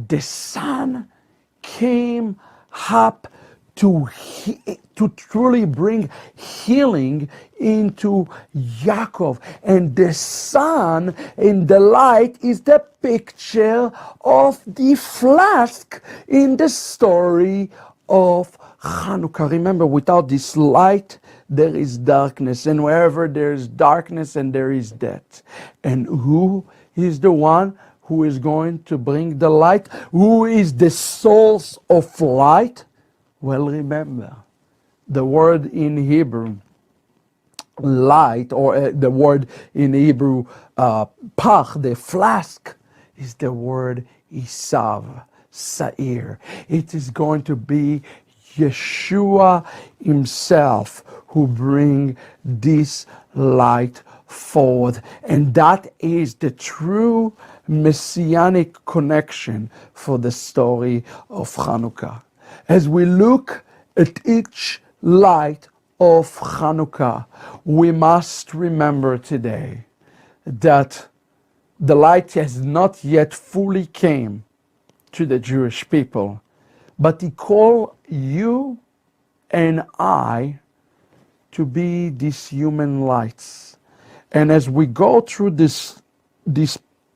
The sun came up to truly bring healing into Yaakov. And the sun in the light is the picture of the flask in the story of Hanukkah. Remember, without this light, there is darkness. And wherever there is darkness, and there is death. And who is the one who is going to bring the light? Who is the source of light? Well, remember, the word in Hebrew, light, or the word in Hebrew, pach, the flask, is the word isav, sa'ir. It is going to be Yeshua himself who bring this light forward. And that is the true messianic connection for the story of Hanukkah. As we look at each light of Hanukkah, we must remember today that the light has not yet fully came to the Jewish people, but he called you and I to be these human lights. And as we go through this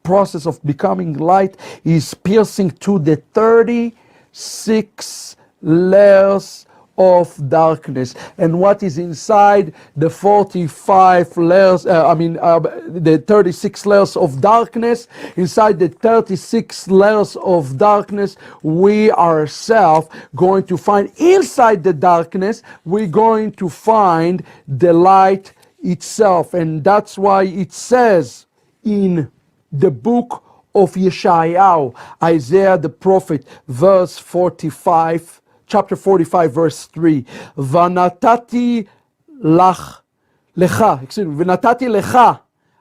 process of becoming light, he's piercing to the 36 layers of darkness. And what is inside the 45 layers, the 36 layers of darkness, inside the 36 layers of darkness, we ourselves going to find, inside the darkness, we're going to find the light itself. And that's why it says in the book of Yeshayahu, Isaiah the prophet, verse 45, chapter 45, verse 3, Vanatati lecha,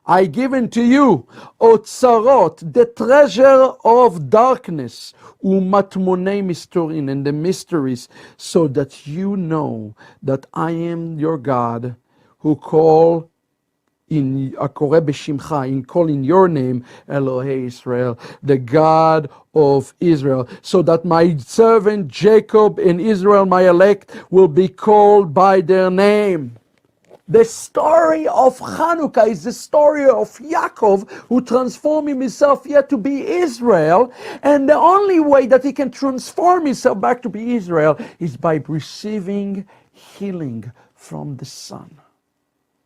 I given to you, Otzarot, the treasure of darkness, Umatmonei mistorin, and the mysteries, so that you know that I am your God, who call in Akoreh b'shimcha, in calling your name, Elohei Israel, the God of Israel, so that my servant Jacob and Israel, my elect, will be called by their name. The story of Hanukkah is the story of Yaakov, who transformed himself yet to be Israel, and the only way that he can transform himself back to be Israel is by receiving healing from the sun.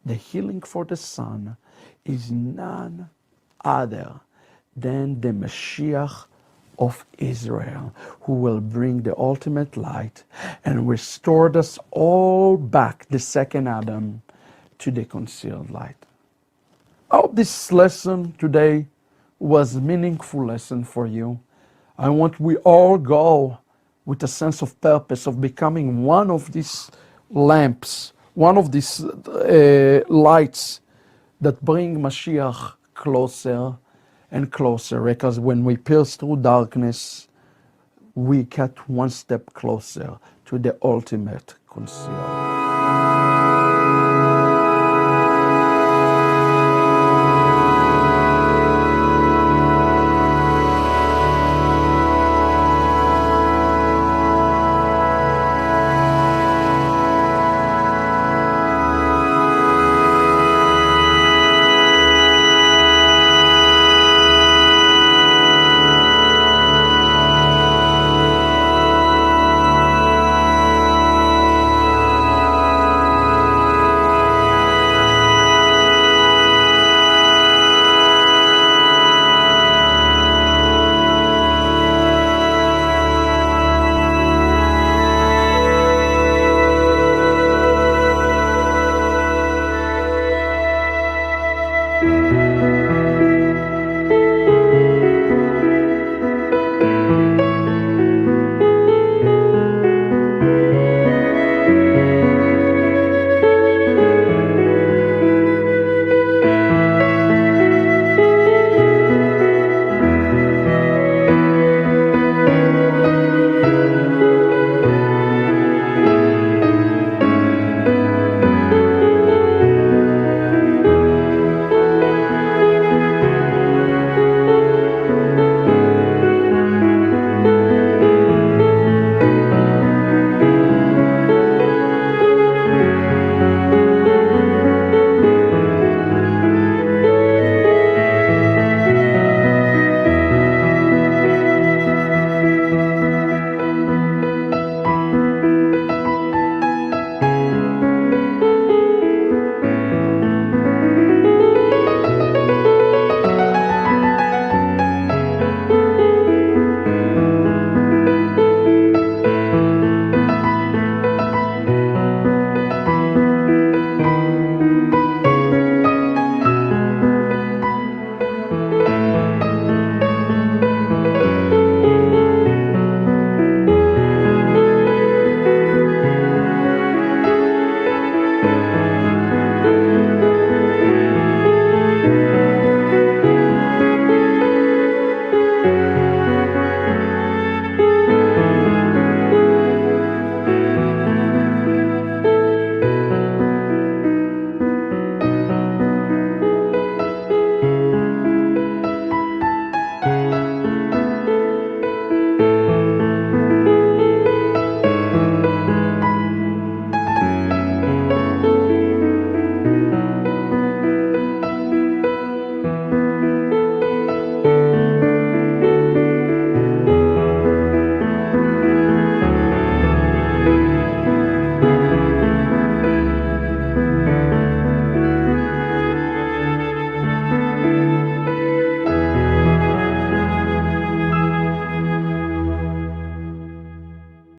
The healing for the sun is none other than the Mashiach of Israel, who will bring the ultimate light and restore us all back, the second Adam, to the concealed light. I hope this lesson today was a meaningful lesson for you. I want we all go with a sense of purpose of becoming one of these lamps, one of these lights that bring Mashiach closer and closer. Because when we pierce through darkness, we get one step closer to the ultimate concern.